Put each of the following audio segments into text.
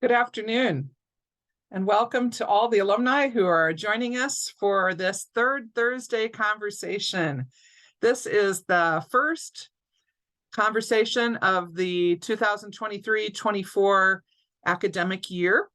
Good afternoon, and welcome to all the alumni who are joining us for this third Thursday conversation. This is the first conversation of the 2023-24 academic year,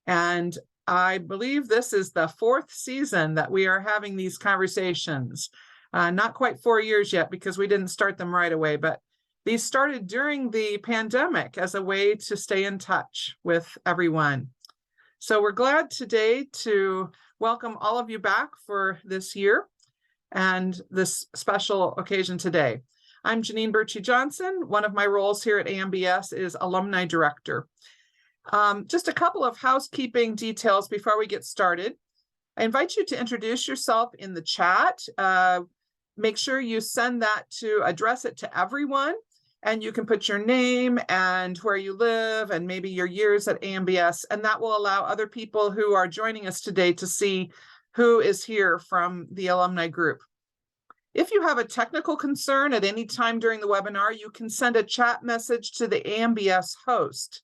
and I believe this is the fourth season that we are having these conversations. Not quite 4 years yet because we didn't start them right away, but these started during the pandemic as a way to stay in touch with everyone. So we're glad today to welcome all of you back for this year and this special occasion today. I'm Janeen Bertsche Johnson. One of my roles here at AMBS is Alumni Director. Just a couple of housekeeping details before we get started. I invite you to introduce yourself in the chat. Make sure you address it to everyone. And you can put your name and where you live and maybe your years at AMBS, and that will allow other people who are joining us today to see who is here from the alumni group. If you have a technical concern at any time during the webinar, you can send a chat message to the AMBS host.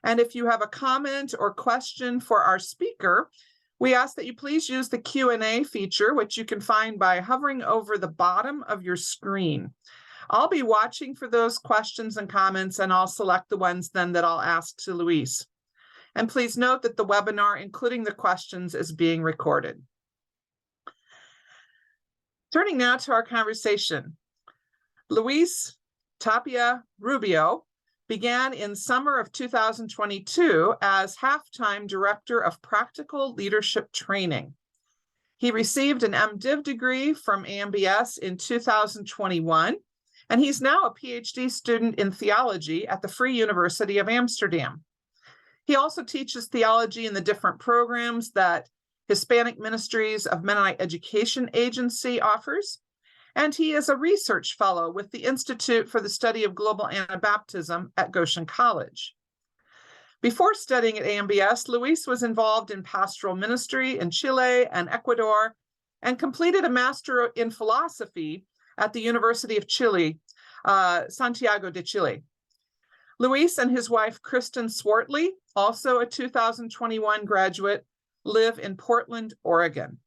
And if you have a comment or question for our speaker, we ask that you please use the Q&A feature, which you can find by hovering over the bottom of your screen. I'll be watching for those questions and comments, and I'll select the ones then that I'll ask to Luis. And please note that the webinar, including the questions, is being recorded. Turning now to our conversation. Luis Tapia Rubio began in summer of 2022 as half-time Director of Practical Leadership Training. He received an MDiv degree from AMBS in 2021. And he's now a PhD student in theology at the Free University of Amsterdam. He also teaches theology in the different programs that Hispanic Ministries of Mennonite Education Agency offers. And he is a research fellow with the Institute for the Study of Global Anabaptism at Goshen College. Before studying at AMBS, Luis was involved in pastoral ministry in Chile and Ecuador and completed a Master in Philosophy at the University of Chile, Santiago de Chile. Luis and his wife, Kristen Swartley, also a 2021 graduate, live in Portland, Oregon.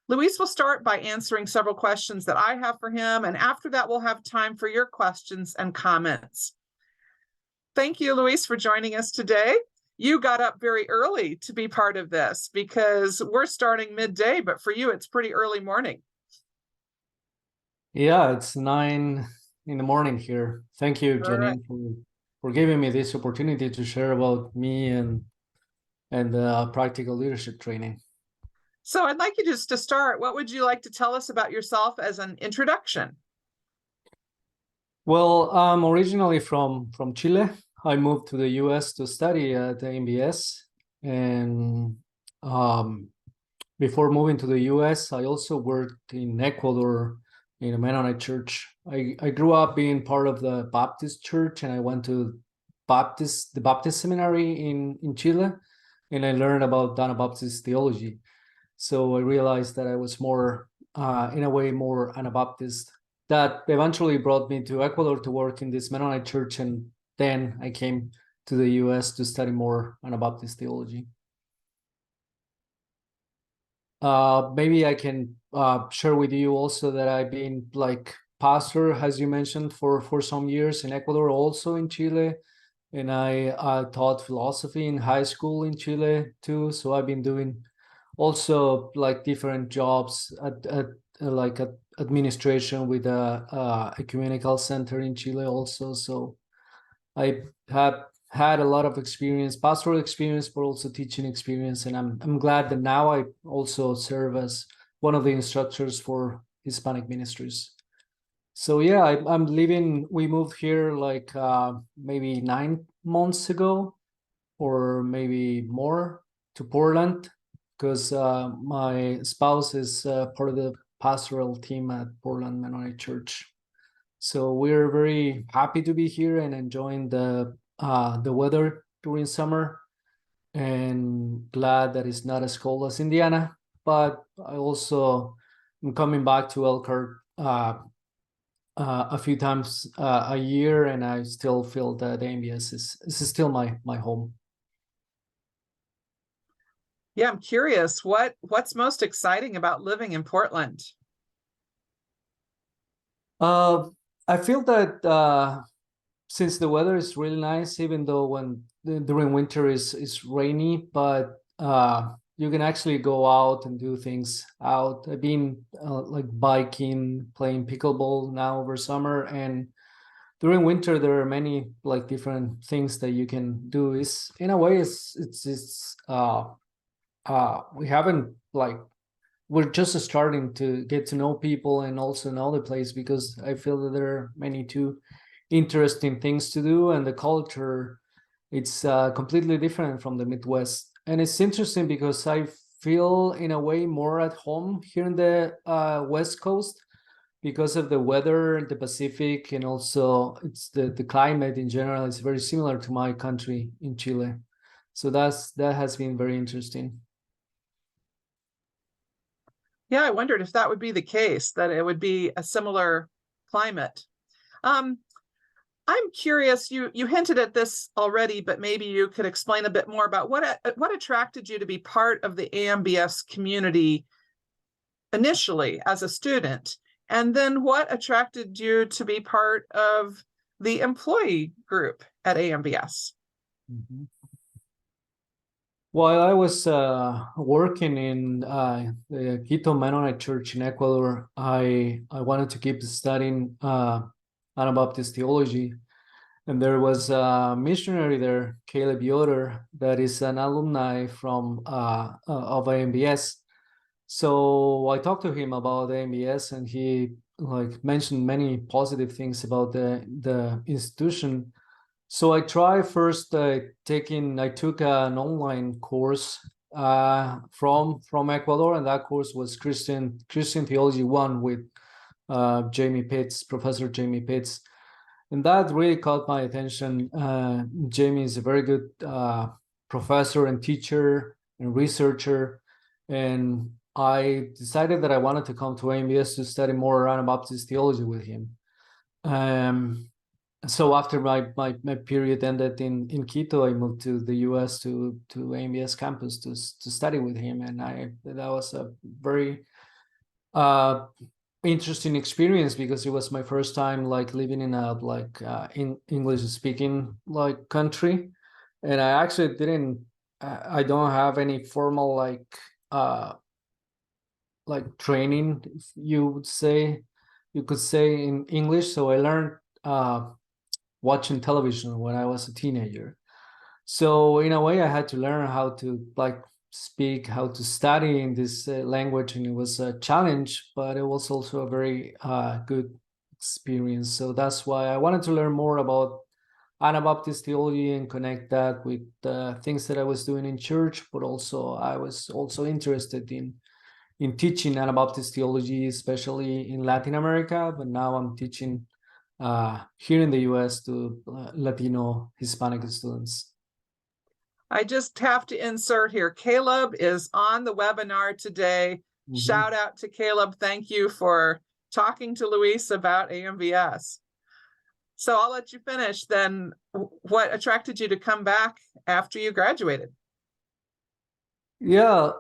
Luis will start by answering several questions that I have for him, and after that, we'll have time for your questions and comments. Thank you, Luis, for joining us today. You got up very early to be part of this because we're starting midday, but for you, it's pretty early morning. Yeah, it's 9 in the morning here. Thank you, Janeen, Right. for giving me this opportunity to share about me and practical leadership training. So I'd like you just to start. What would you like to tell us about yourself as an introduction? Well, I'm originally from Chile. I moved to the US to study at the MBS. And before moving to the US, I also worked in Ecuador in a Mennonite church. I grew up being part of the Baptist church, and I went to the Baptist Seminary in Chile, and I learned about Anabaptist theology. So I realized that I was more, in a way, more Anabaptist. That eventually brought me to Ecuador to work in this Mennonite church, and then I came to the US to study more Anabaptist theology. Maybe I can share with you also that I've been like pastor, as you mentioned, for some years in Ecuador, also in Chile, and I taught philosophy in high school in Chile too. So I've been doing also like different jobs at administration with a ecumenical center in Chile also. So I have had a lot of experience, pastoral experience, but also teaching experience. And I'm glad that now I also serve as one of the instructors for Hispanic ministries. So yeah, we moved here like maybe 9 months ago, or maybe more, to Portland, because my spouse is part of the pastoral team at Portland Mennonite Church. So we're very happy to be here and enjoying the weather during summer, and glad that it's not as cold as Indiana. But I also am coming back to Elkhart a few times a year, and I still feel that AMBS is still my home. Yeah, I'm curious, what's most exciting about living in Portland? I feel that since the weather is really nice, even though during winter is rainy, but you can actually go out and do things out. I've been like biking, playing pickleball now over summer, and during winter there are many like different things that you can do. Is in a way it's we haven't like we're just starting to get to know people and also know the place, because I feel that there are many too interesting things to do, and the culture it's completely different from the Midwest. And it's interesting because I feel in a way more at home here in the West Coast because of the weather, the Pacific, and also it's the climate in general is very similar to my country in Chile. So that has been very interesting. Yeah, I wondered if that would be the case, that it would be a similar climate. Um, I'm curious, you hinted at this already, but maybe you could explain a bit more about what attracted you to be part of the AMBS community initially as a student, and then what attracted you to be part of the employee group at AMBS? Mhm. While I was working in the Quito Mennonite Church in Ecuador, I wanted to keep studying Anabaptist theology, and there was a missionary there, Caleb Yoder, that is an alumni from of AMBS. So I talked to him about AMBS, and he like mentioned many positive things about the institution. So I tried first I took an online course from Ecuador, and that course was Christian Theology 1 with Jamie Pitts, Professor Jamie Pitts. And that really caught my attention. Jamie is a very good professor and teacher and researcher. And I decided that I wanted to come to AMBS to study more Anabaptist theology with him. So after my period ended in Quito, I moved to the US to AMBS campus to study with him. And that was a very interesting experience, because it was my first time like living in a like in English speaking like country, and I actually didn't I don't have any formal like training, if you could say, in English. So I learned watching television when I was a teenager. So in a way I had to learn how to like speak, how to study in this language, and it was a challenge, but it was also a very good experience. So that's why I wanted to learn more about Anabaptist theology and connect that with things that I was doing in church, but also I was also interested in teaching Anabaptist theology, especially in Latin America. But now I'm teaching here in the US to Latino Hispanic students. I just have to insert here, Caleb is on the webinar today. Mm-hmm. Shout out to Caleb. Thank you for talking to Luis about AMBS. So I'll let you finish then. What attracted you to come back after you graduated? Yeah,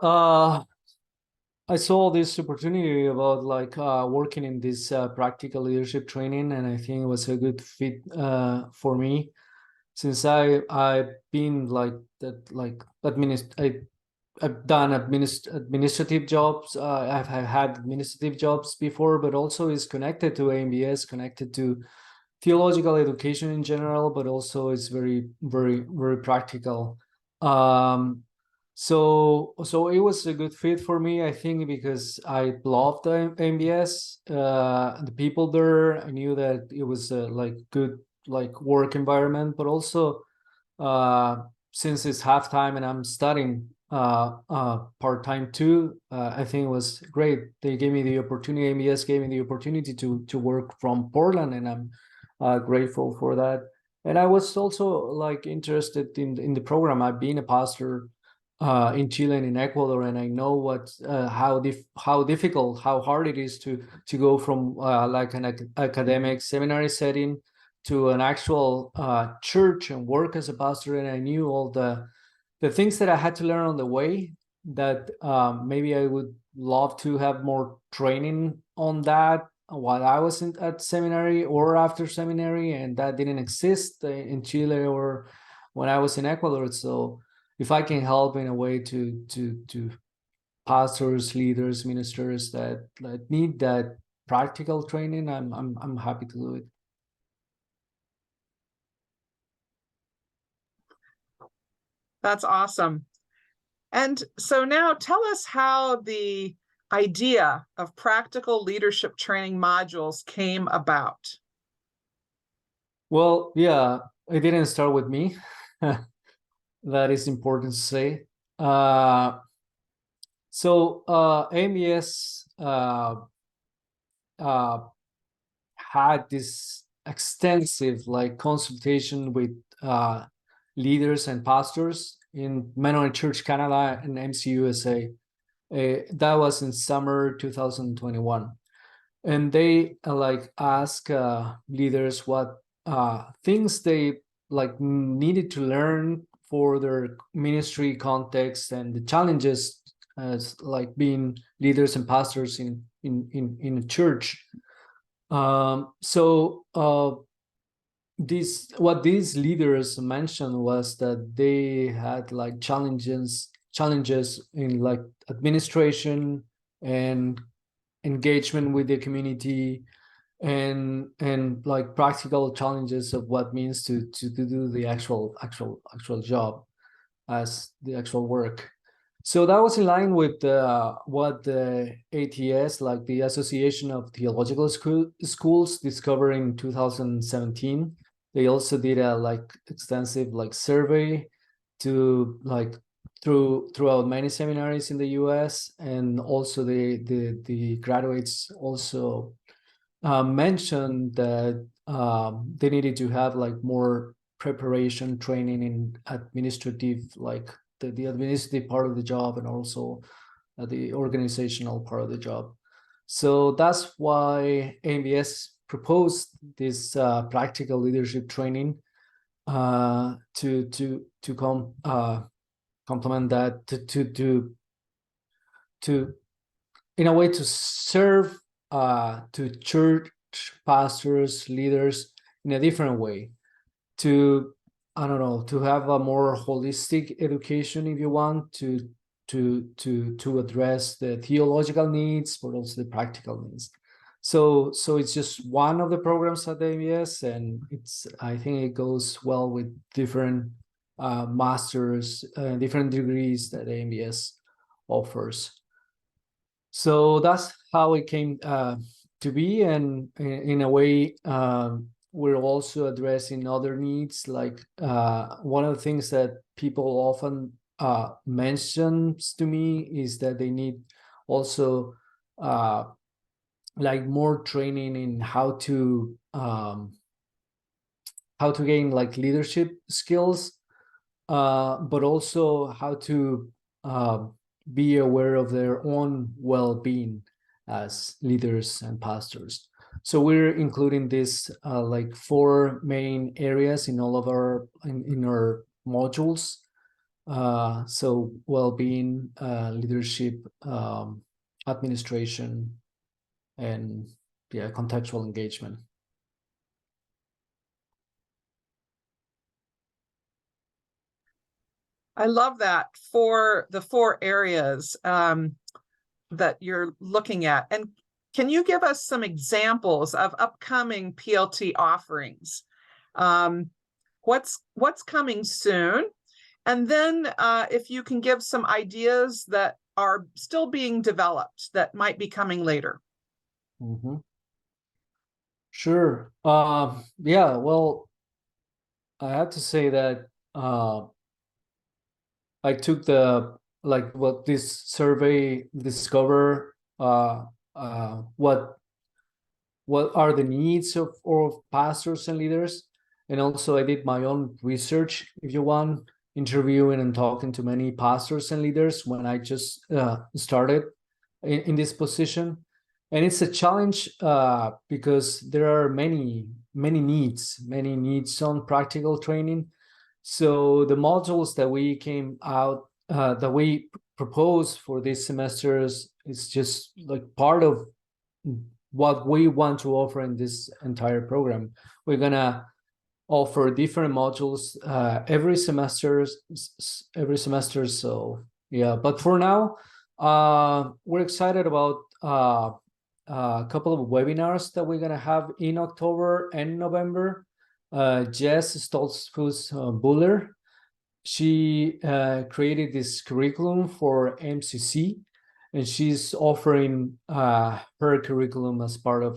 I saw this opportunity about like working in this practical leadership training, and I think it was a good fit for me, since I've been like that like I've done administrative jobs. I've had administrative jobs before, but also is connected to AMBS, connected to theological education in general, but also it's very, very, very practical. So it was a good fit for me, I think, because I loved the AMBS, the people there. I knew that it was a like good like work environment, but also since it's halftime and I'm studying part-time too, I think it was great. They gave me the opportunity, AMBS gave me the opportunity to work from Portland, and I'm grateful for that. And I was also like interested in the program. I've been a pastor in Chile and in Ecuador, and I know what how difficult, how hard it is to go from like an academic seminary setting to an actual church and work as a pastor. And I knew all the things that I had to learn on the way. that maybe I would love to have more training on that while I was at seminary or after seminary, and that didn't exist in Chile or when I was in Ecuador. So if I can help in a way to pastors, leaders, ministers that need that practical training, I'm happy to do it. That's awesome. And so now tell us how the idea of practical leadership training modules came about. Well, yeah, it didn't start with me. That is important to say. So AMBS had this extensive consultation with leaders and pastors in Mennonite Church Canada and MCUSA. That was in summer 2021, and they ask leaders what things they needed to learn for their ministry context and the challenges as being leaders and pastors in a church. So what these leaders mentioned was that they had challenges in administration and engagement with the community, and practical challenges of what means to do the actual job as the actual work. So that was in line with what the ATS, the Association of Theological Schools, discovered in 2017. They also did a extensive survey to throughout many seminaries in the US, and also the graduates also mentioned that they needed to have more preparation training in administrative, the administrative part of the job, and also the organizational part of the job. So that's why AMBS proposed this practical leadership training to complement that, to in a way to serve to church pastors, leaders in a different way, to to have a more holistic education, if you want, to address the theological needs, but also the practical needs. So it's just one of the programs at the AMBS, and I think it goes well with different masters, different degrees that AMBS offers. So that's how it came to be, and in a way, we're also addressing other needs. One of the things that people often mentions to me is that they need also more training in how to gain leadership skills, but also how to be aware of their own well-being as leaders and pastors. So we're including this 4 main areas in all of our in our modules. So well-being, leadership, administration, and contextual engagement. I love that for the 4 areas that you're looking at. And can you give us some examples of upcoming PLT offerings? What's coming soon? And then if you can give some ideas that are still being developed that might be coming later. Mm-hmm. Sure. Yeah, well, I have to say that I took what this survey discover, what are the needs of pastors and leaders, and also I did my own research, if you want, interviewing and talking to many pastors and leaders when I just started in this position. And it's a challenge because there are many needs on practical training. So the modules that we came out, that we propose for these semesters is just like part of what we want to offer in this entire program. We're gonna offer different modules every semester. So yeah, but for now, we're excited about a couple of webinars that we're gonna have in October and November. Jess Stoltzfus Buller, she created this curriculum for MCC, and she's offering her curriculum as part of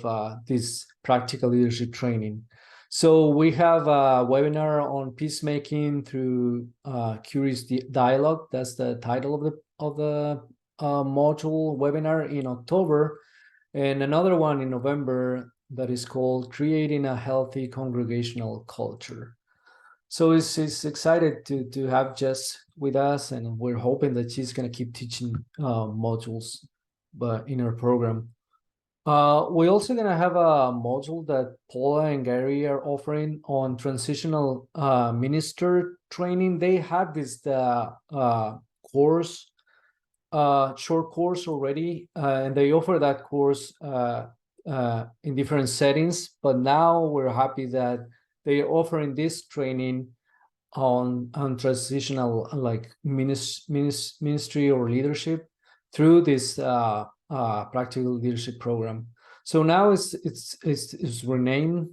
this practical leadership training. So we have a webinar on peacemaking through curious dialogue. That's the title of the module webinar in October, and another one in November that is called Creating a Healthy Congregational Culture. So it's excited to have Jess with us, and we're hoping that she's going to keep teaching modules but in her program. We're also going to have a module that Paula and Gary are offering on transitional minister training. They had this course, short course already, and they offer that course in different settings. But now we're happy that they're offering this training on transitional like ministry or leadership through this practical leadership program. So now it's renamed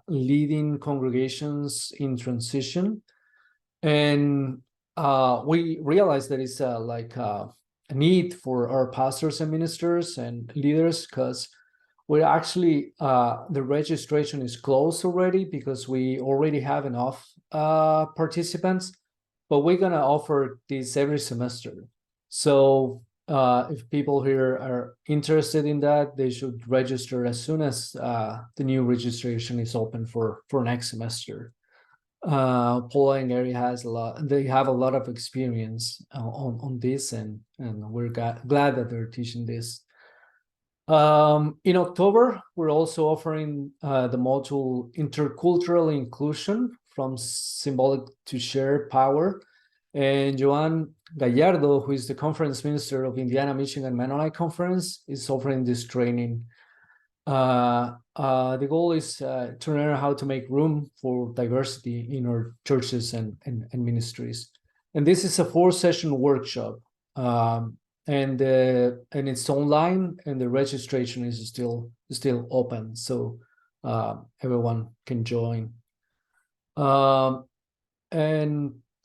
Leading Congregations in Transition, and we realized that it's like a need for our pastors and ministers and leaders, because we're actually the registration is closed already because we already have enough participants, but we're gonna offer this every semester. So if people here are interested in that, they should register as soon as the new registration is open for next semester. Paula and Gary they have a lot of experience on this, and we're glad that they're teaching this. In October, we're also offering the module Intercultural Inclusion, from Symbolic to Shared Power. And Joan Gallardo, who is the conference minister of Indiana, Michigan Mennonite Conference, is offering this training. The goal is to learn how to make room for diversity in our churches and ministries. And this is a 4-session workshop. And it's online, and the registration is still open, so everyone can join. And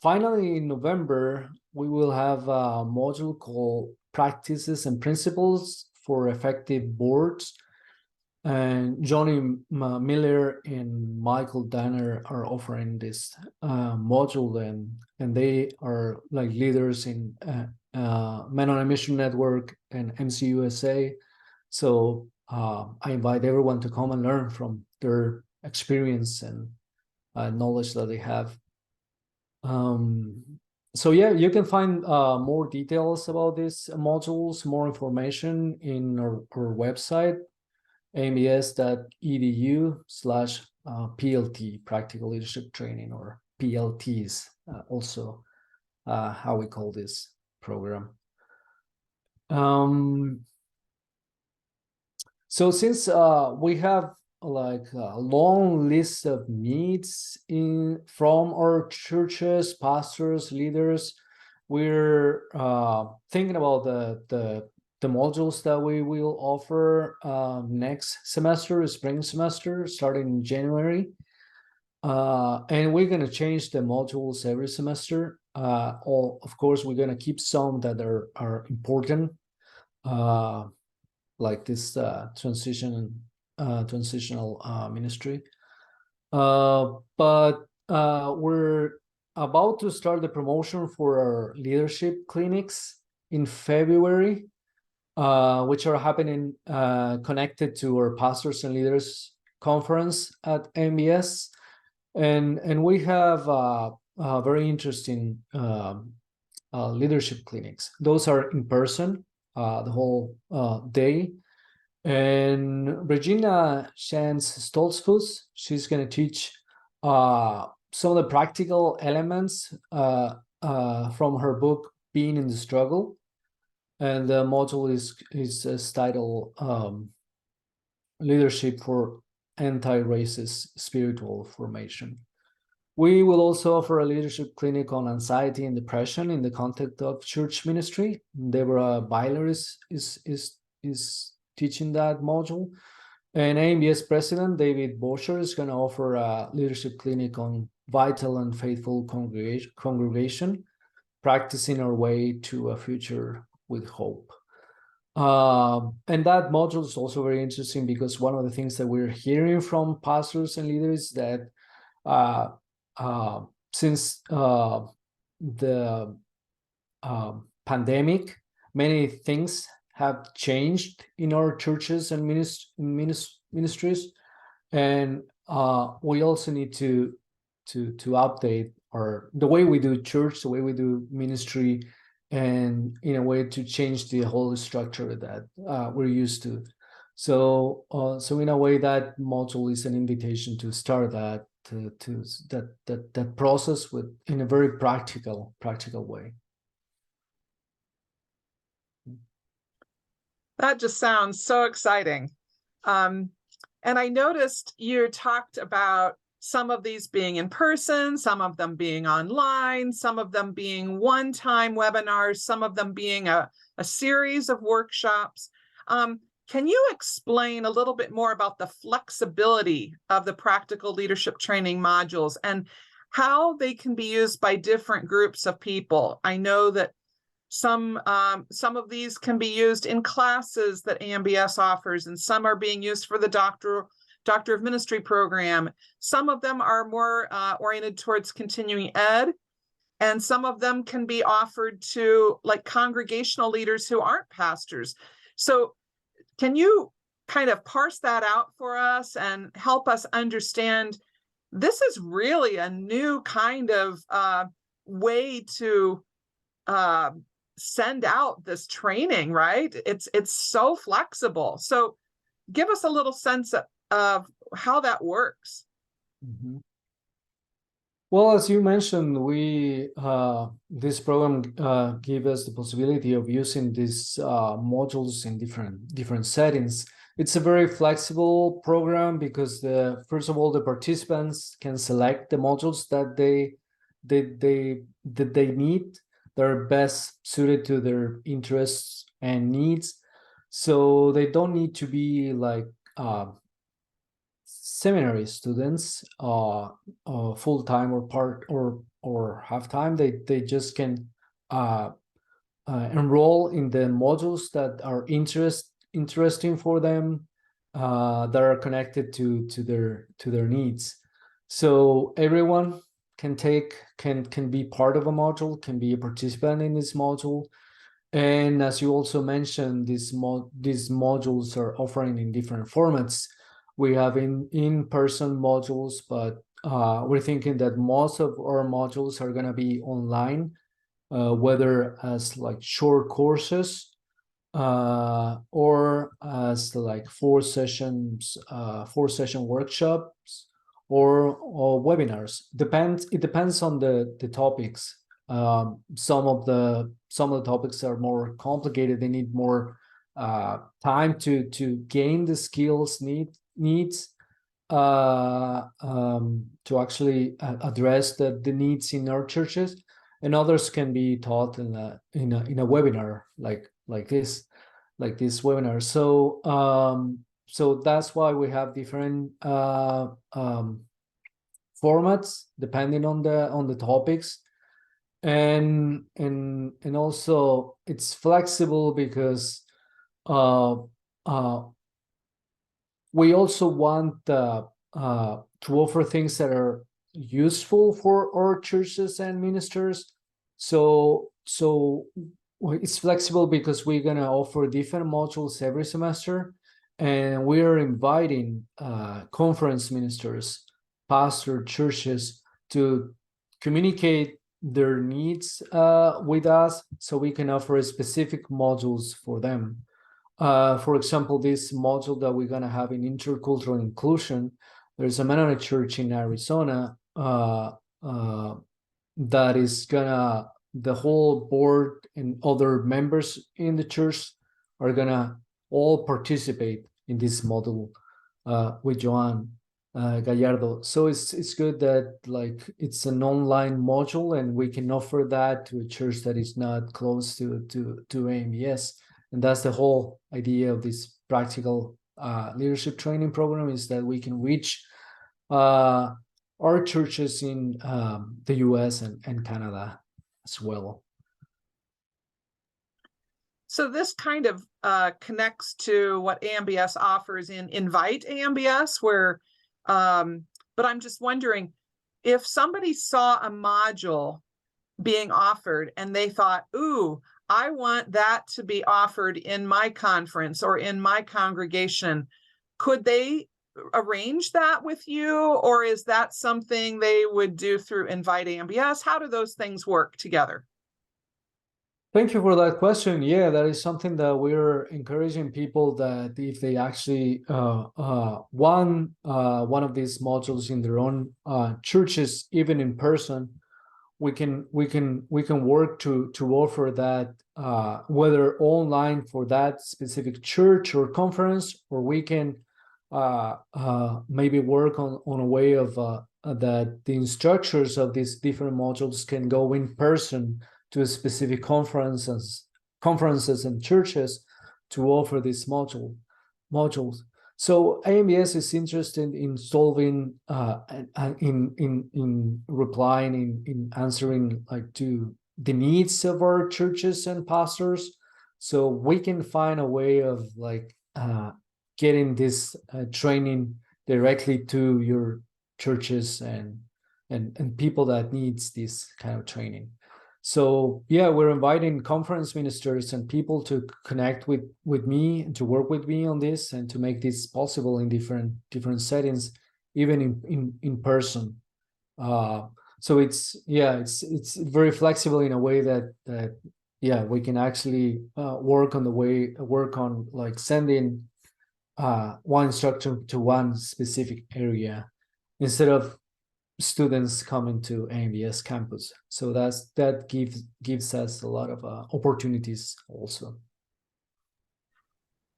finally, in November, we will have a module called Practices and Principles for Effective Boards. And Johnny Miller and Michael Danner are offering this module, and they are like leaders in Mennonite Mission Network and MCUSA. So I invite everyone to come and learn from their experience and knowledge that they have. So yeah, you can find more details about these modules, more information in our website, ambs.edu/PLT, Practical Leadership Training, or PLTs, also how we call this program. So since we have like a long list of needs from our churches, pastors, leaders, we're thinking about the modules that we will offer next semester, spring semester, starting in January. And we're going to change the modules every semester. Of course, we're going to keep some that are important, like this transitional ministry. But we're about to start the promotion for our leadership clinics in February, which are happening connected to our Pastors and Leaders Conference at AMBS. And we have very interesting leadership clinics. Those are in person the whole day. And Regina Stoltzfus, she's going to teach some of the practical elements from her book, being in the struggle, and the module is titled Leadership for Anti-Racist Spiritual Formation. We will also offer a leadership clinic on anxiety and depression in the context of church ministry. Deborah Byler is teaching that module. And AMBS president David Bertsche is going to offer a leadership clinic on vital and faithful congregation, practicing our way to a future with hope. And that module is also very interesting because one of the things that we're hearing from pastors and leaders that since the pandemic, many things have changed in our churches and ministries, and we also need to update the way we do church, the way we do ministry, and in a way to change the whole structure that we're used to. So in a way, that module is an invitation to start that that process in a very practical way. That just sounds so exciting. And I noticed you talked about some of these being in person, some of them being online, some of them being one-time webinars, some of them being a series of workshops. Can you explain a little bit more about the flexibility of the practical leadership training modules and how they can be used by different groups of people? I know that some of these can be used in classes that AMBS offers, and some are being used for the Doctor of Ministry program. Some of them are more oriented towards continuing ed, and some of them can be offered to like congregational leaders who aren't pastors. So can you kind of parse that out for us and help us understand this is really a new kind of way to send out this training, right? It's so flexible. So give us a little sense of how that works. Mm-hmm. Well, as you mentioned, this program gives us the possibility of using these modules in different settings. It's a very flexible program because first of all, the participants can select the modules that they need, that are best suited to their interests and needs. So they don't need to be like seminary students, full-time or part or half-time. They just can enroll in the modules that are interesting for them, that are connected to their needs. So everyone can be part of a module, can be a participant in this module. And as you also mentioned, these modules are offering in different formats. We have in-person modules, but we're thinking that most of our modules are going to be online, whether as like short courses or as like 4-session workshops or webinars. It depends on the topics. Some of the topics are more complicated. They need more time to gain the skills needs to actually address the needs in our churches, and others can be taught in a webinar like this webinar. So that's why we have different formats depending on the topics, and also it's flexible because we also want to offer things that are useful for our churches and ministers. So it's flexible because we're going to offer different modules every semester, and we are inviting conference ministers, pastor churches to communicate their needs with us, so we can offer specific modules for them. For example, this module that we're going to have in intercultural inclusion, there's a Mennonite church in Arizona that is going to the whole board and other members in the church are gonna all participate in this module with Joan Gallardo. So it's good that like it's an online module and we can offer that to a church that is not close to AMBS. And that's the whole idea of this practical leadership training program, is that we can reach our churches in the US and Canada as well. So this kind of connects to what AMBS offers in Invite AMBS, where, but I'm just wondering, if somebody saw a module being offered and they thought, ooh, I want that to be offered in my conference or in my congregation, could they arrange that with you? Or is that something they would do through Invite AMBS? How do those things work together? Thank you for that question. Yeah, that is something that we're encouraging people, that if they actually want one of these modules in their own churches, even in person, we can work to offer that, whether online for that specific church or conference, or we can maybe work on a way of that the instructors of these different modules can go in person to specific conferences and churches to offer these modules. So AMBS is interested in solving, in replying, in answering like to the needs of our churches and pastors. So we can find a way of like getting this training directly to your churches and people that needs this kind of training. So yeah, we're inviting conference ministers and people to connect with me and to work with me on this and to make this possible in different settings, even in person. So it's very flexible in a way that yeah, we can actually work on like sending one instructor to one specific area instead of students coming to AMBS campus. So that gives us a lot of opportunities also.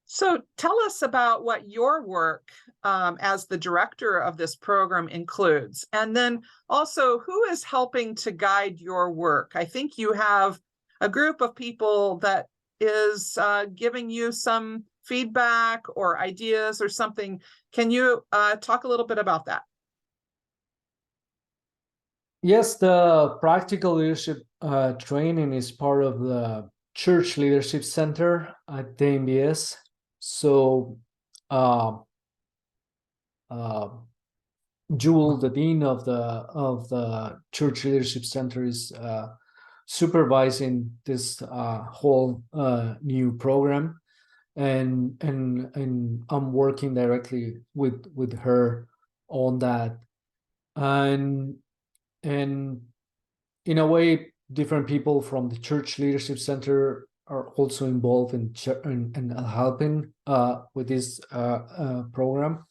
So tell us about what your work as the director of this program includes, and then also who is helping to guide your work. I think you have a group of people that is giving you some feedback or ideas or something. Can you talk a little bit about that? Yes, the practical leadership training is part of the Church Leadership Center at the AMBS. So Jewel, the dean of the Church Leadership Center, is supervising this whole new program, and I'm working directly with her on that, and in a way, different people from the Church Leadership Center are also involved in helping with this program.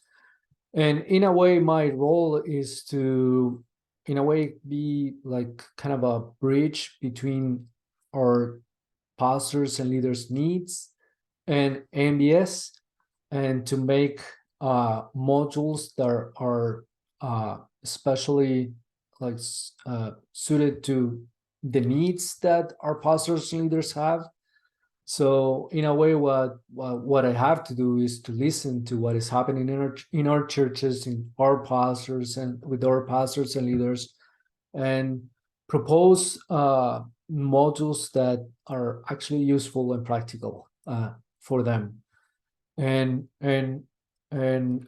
And in a way, my role is to, in a way, be like kind of a bridge between our pastors and leaders' needs and AMBS, and to make modules that are especially like suited to the needs that our pastors and leaders have. So in a way, what I have to do is to listen to what is happening in our churches, in our pastors and with our pastors and leaders, and propose modules that are actually useful and practical for them. And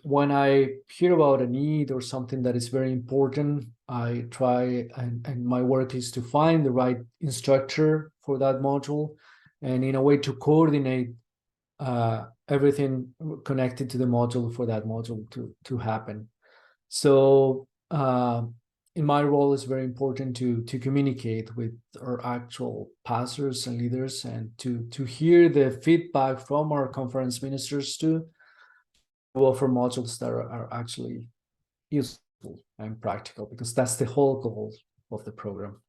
when I hear about a need or something that is very important, I try, and my work is to find the right instructor for that module, and in a way to coordinate everything connected to the module for that module to happen. So in my role, it's very important to communicate with our actual pastors and leaders, and to hear the feedback from our conference ministers to offer modules that are actually useful and practical, because that's the whole goal of the program.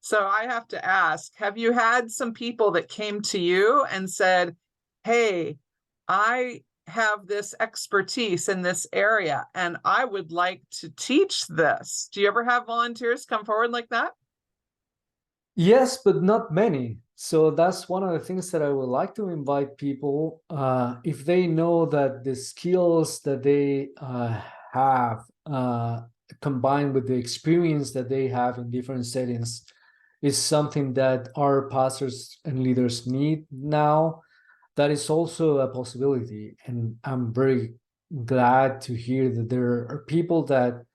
So I have to ask, have you had some people that came to you and said, hey, I have this expertise in this area and I would like to teach this? Do you ever have volunteers come forward like that? Yes, but not many. So that's one of the things that I would like to invite people, if they know that the skills that they have combined with the experience that they have in different settings is something that our pastors and leaders need now. That is also a possibility. And I'm very glad to hear that there are people that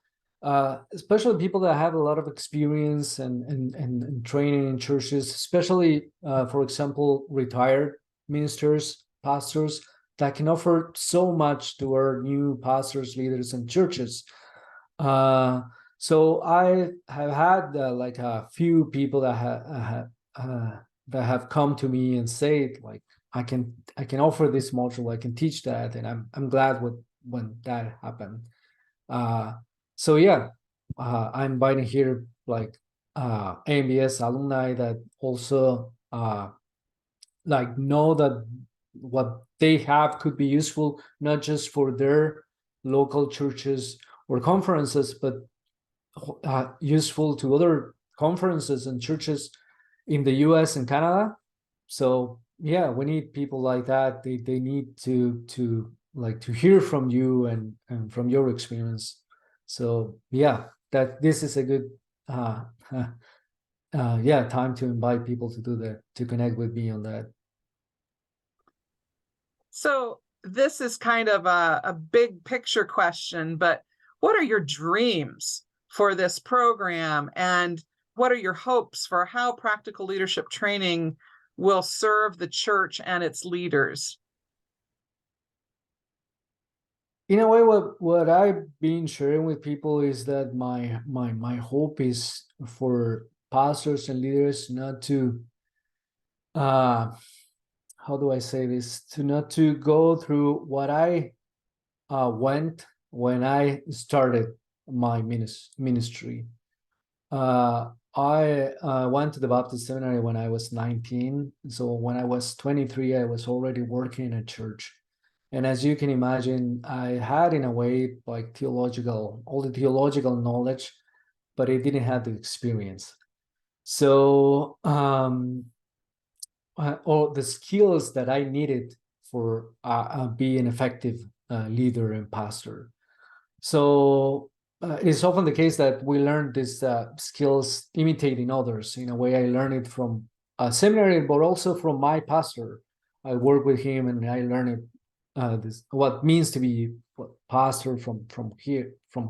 especially people that have a lot of experience and training in churches, especially, for example, retired ministers, pastors that can offer so much to our new pastors, leaders, and churches. So I have had like a few people that have come to me and said, like, I can offer this module, I can teach that, and I'm glad when that happened. So yeah, I'm inviting here like AMBS alumni that also like know that what they have could be useful not just for their local churches or conferences, but useful to other conferences and churches in the US and Canada. So yeah, we need people like that. They need to like to hear from you and from your experience. So yeah, that this is a good yeah, time to invite people to do that, to connect with me on that. So this is kind of a big picture question, but what are your dreams for this program? And what are your hopes for how practical leadership training will serve the church and its leaders? In a way, what I've been sharing with people is that my hope is for pastors and leaders not to uh how do I say this, to not to go through what I went when I started my ministry. I went to the Baptist Seminary when I was 19. So when I was 23, I was already working in a church. And as you can imagine, I had in a way like all the theological knowledge, but I didn't have the experience. So all the skills that I needed for be an effective leader and pastor. So it's often the case that we learn these skills imitating others. In a way, I learned it from a seminary, but also from my pastor. I work with him, and I learned this what means to be a pastor from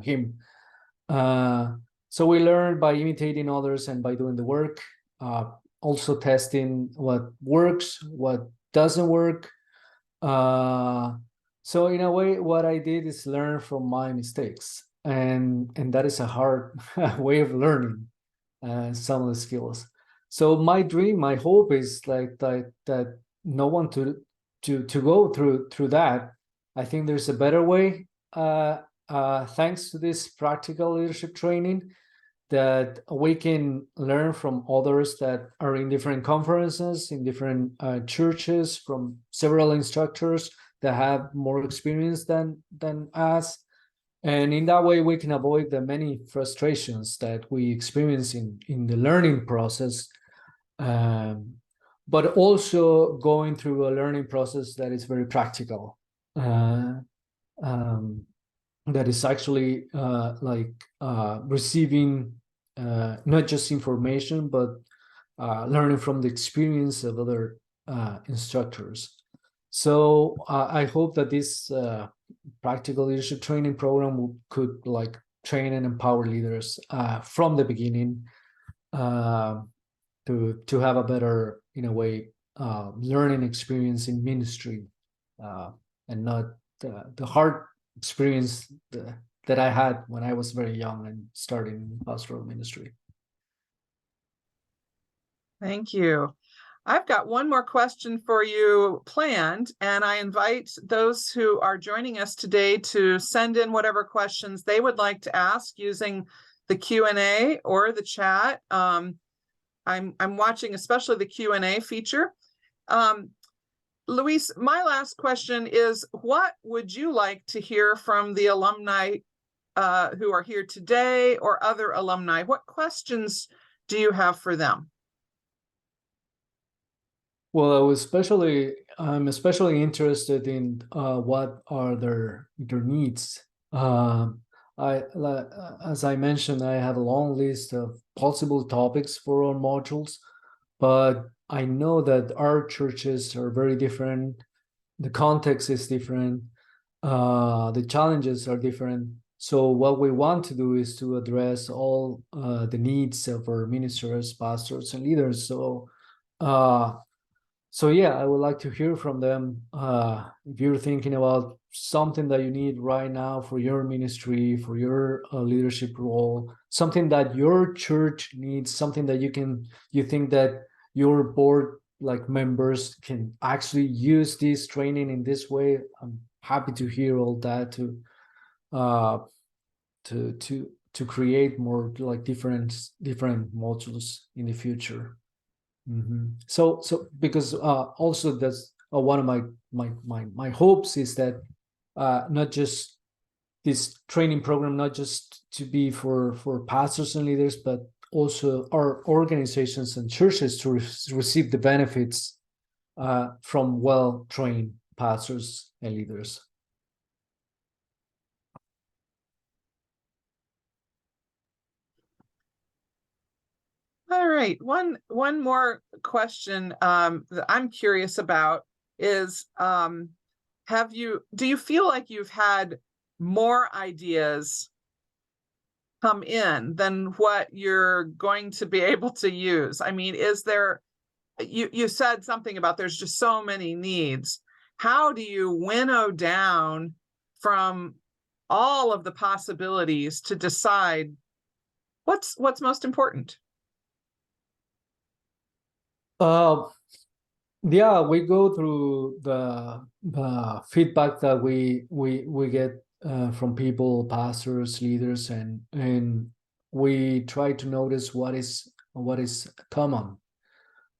him. So we learn by imitating others and by doing the work. Also testing what works, what doesn't work. So in a way, what I did is learn from my mistakes, and that is a hard way of learning some of the skills. So my dream, my hope is like that no one to go through that. I think there's a better way. Thanks to this practical leadership training, that we can learn from others that are in different conferences, in different churches, from several instructors that have more experience than us. And in that way, we can avoid the many frustrations that we experience in the learning process, but also going through a learning process that is very practical. That is actually receiving not just information, but learning from the experience of other instructors. So I hope that this practical leadership training program could like train and empower leaders from the beginning to have a better, in a way, learning experience in ministry, and not the hard experience that I had when I was very young and starting pastoral ministry. Thank you. I've got one more question for you planned, and I invite those who are joining us today to send in whatever questions they would like to ask using the Q&A or the chat. I'm watching especially the Q&A feature. Luis, my last question is, what would you like to hear from the alumni who are here today or other alumni? What questions do you have for them? Well, I'm especially interested in what are their needs. As I mentioned, I have a long list of possible topics for our modules, but I know that our churches are very different. The context is different. The challenges are different. So what we want to do is to address all the needs of our ministers, pastors, and leaders. So yeah, I would like to hear from them. If you're thinking about something that you need right now for your ministry, for your leadership role, something that your church needs, something that you think that your board like members can actually use this training in this way, I'm happy to hear all that to create more like different modules in the future. So because also that's one of my hopes is that not just this training program, not just to be for pastors and leaders, but also our organizations and churches to receive the benefits from well-trained pastors and leaders. All right, one more question that I'm curious about is, do you feel like you've had more ideas come in than what you're going to be able to use? I mean, is there, you said something about there's just so many needs. How do you winnow down from all of the possibilities to decide what's most important? Yeah, we go through the feedback that we get from people, pastors, leaders, and we try to notice what is common.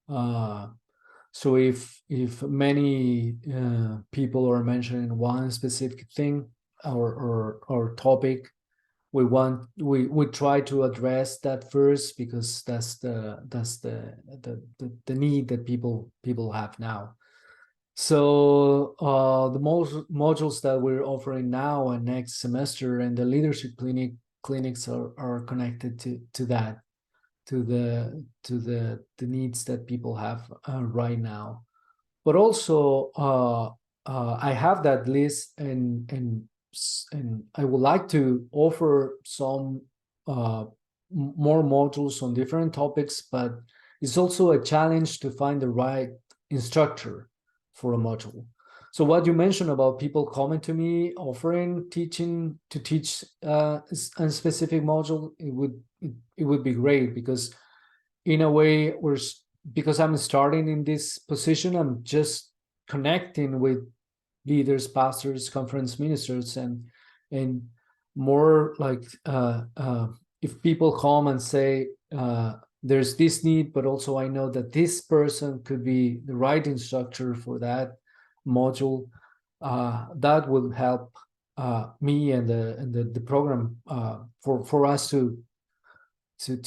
So if many people are mentioning one specific thing or topic, we try to address that first, because that's the need that people have now. So the most modules that we're offering now and next semester and the leadership clinics are connected to that, to the needs that people have right now. But also I have that list, and I would like to offer some more modules on different topics, but it's also a challenge to find the right instructor for a module. So what you mentioned about people coming to me offering to teach a specific module, it would be great, because in a way because I'm starting in this position, I'm just connecting with leaders, pastors, conference ministers, and more like if people come and say there's this need, but also I know that this person could be the right instructor for that module, that will help me and the program for us to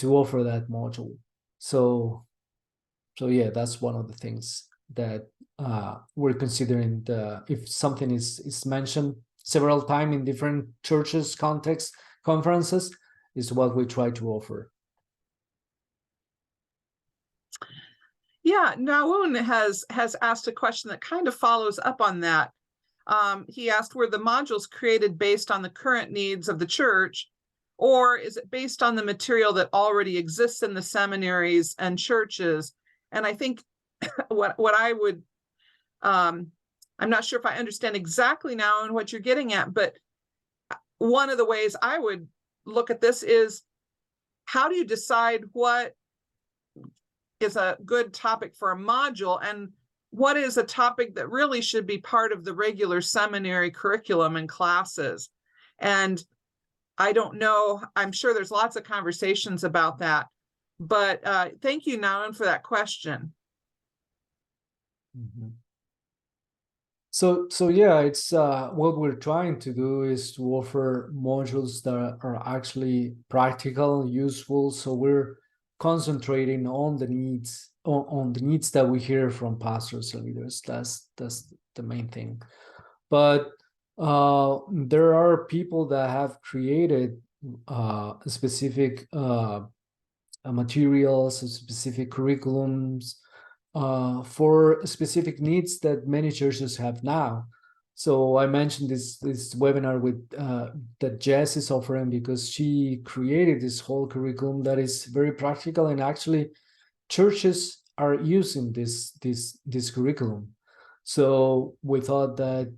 offer that module. So yeah, that's one of the things that we're considering. If something is mentioned several times in different churches, contexts, conferences, is what we try to offer. Yeah, Naun has asked a question that kind of follows up on that. He asked, were the modules created based on the current needs of the church, or is it based on the material that already exists in the seminaries and churches? And I think what I would, I'm not sure if I understand exactly now and what you're getting at, but one of the ways I would look at this is, how do you decide what is a good topic for a module and what is a topic that really should be part of the regular seminary curriculum and classes? And I don't know, I'm sure there's lots of conversations about that, But thank you, Naun, for that question. Mhm. So yeah, it's what we're trying to do is to offer modules that are actually practical, useful. So we're concentrating on the needs on the needs that we hear from pastors and leaders. That's the main thing. But there are people that have created specific materials, specific curriculums for specific needs that many churches have now. So I mentioned this webinar with that Jess is offering because she created this whole curriculum that is very practical, and actually churches are using this curriculum. So we thought that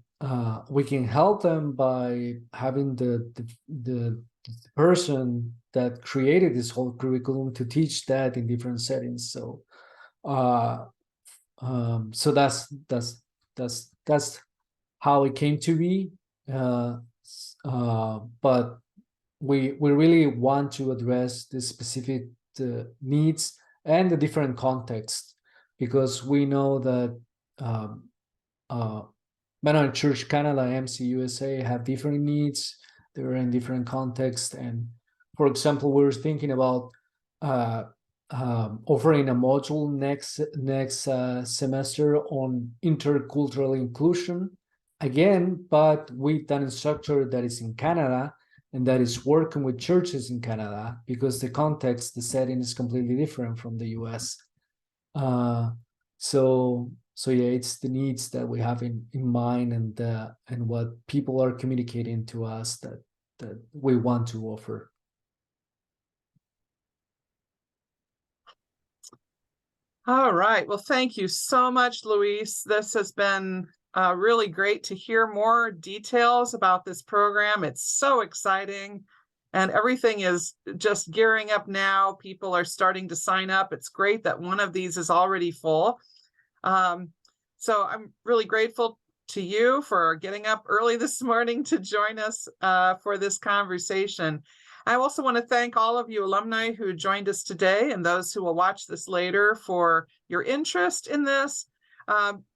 we can help them by having the person that created this whole curriculum to teach that in different settings. So uh, so that's how it came to be. But we really want to address the specific needs and the different contexts, because we know that Mennonite Church Canada, MC USA have different needs. They're in different contexts, and for example, we're thinking about offering a module next semester on intercultural inclusion again, but with an instructor that is in Canada and that is working with churches in Canada, because the context, the setting is completely different from the US. So yeah, it's the needs that we have in mind, and what people are communicating to us that we want to offer. All right. Well, thank you so much, Luis. This has been really great to hear more details about this program. It's so exciting, and everything is just gearing up now. People are starting to sign up. It's great that one of these is already full. So I'm really grateful to you for getting up early this morning to join us for this conversation. I also want to thank all of you alumni who joined us today, and those who will watch this later, for your interest in this,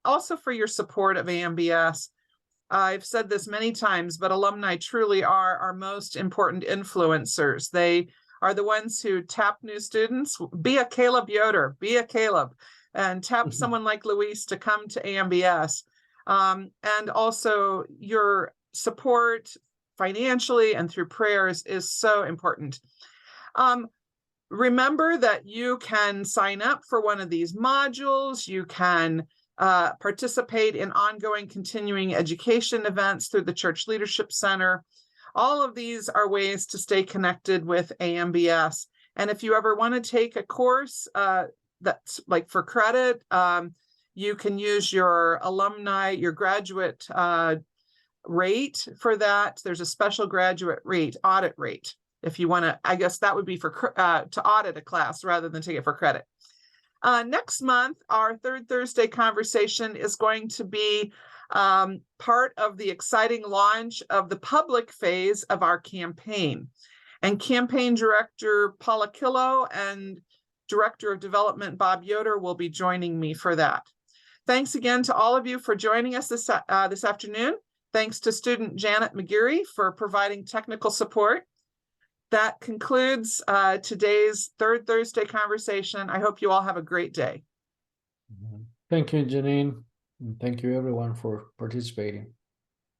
also for your support of AMBS. I've said this many times, but alumni truly are our most important influencers. They are the ones who tap new students. Be a Caleb Yoder, be a Caleb, and tap someone like Luis to come to AMBS. And also your support financially and through prayers is so important. Remember that you can sign up for one of these modules. You can participate in ongoing continuing education events through the Church Leadership Center. All of these are ways to stay connected with AMBS. And if you ever want to take a course that's like for credit, you can use your alumni, your graduate rate for that. There's a special graduate rate, audit rate. If you want to, I guess that would be for to audit a class rather than take it for credit. Next month, our third Thursday conversation is going to be part of the exciting launch of the public phase of our campaign. And campaign director Paula Killo and director of development Bob Yoder will be joining me for that. Thanks again to all of you for joining us this afternoon. Thanks to student Janet McGeary for providing technical support. That concludes today's third Thursday conversation. I hope you all have a great day. Thank you, Janeen. And thank you, everyone, for participating.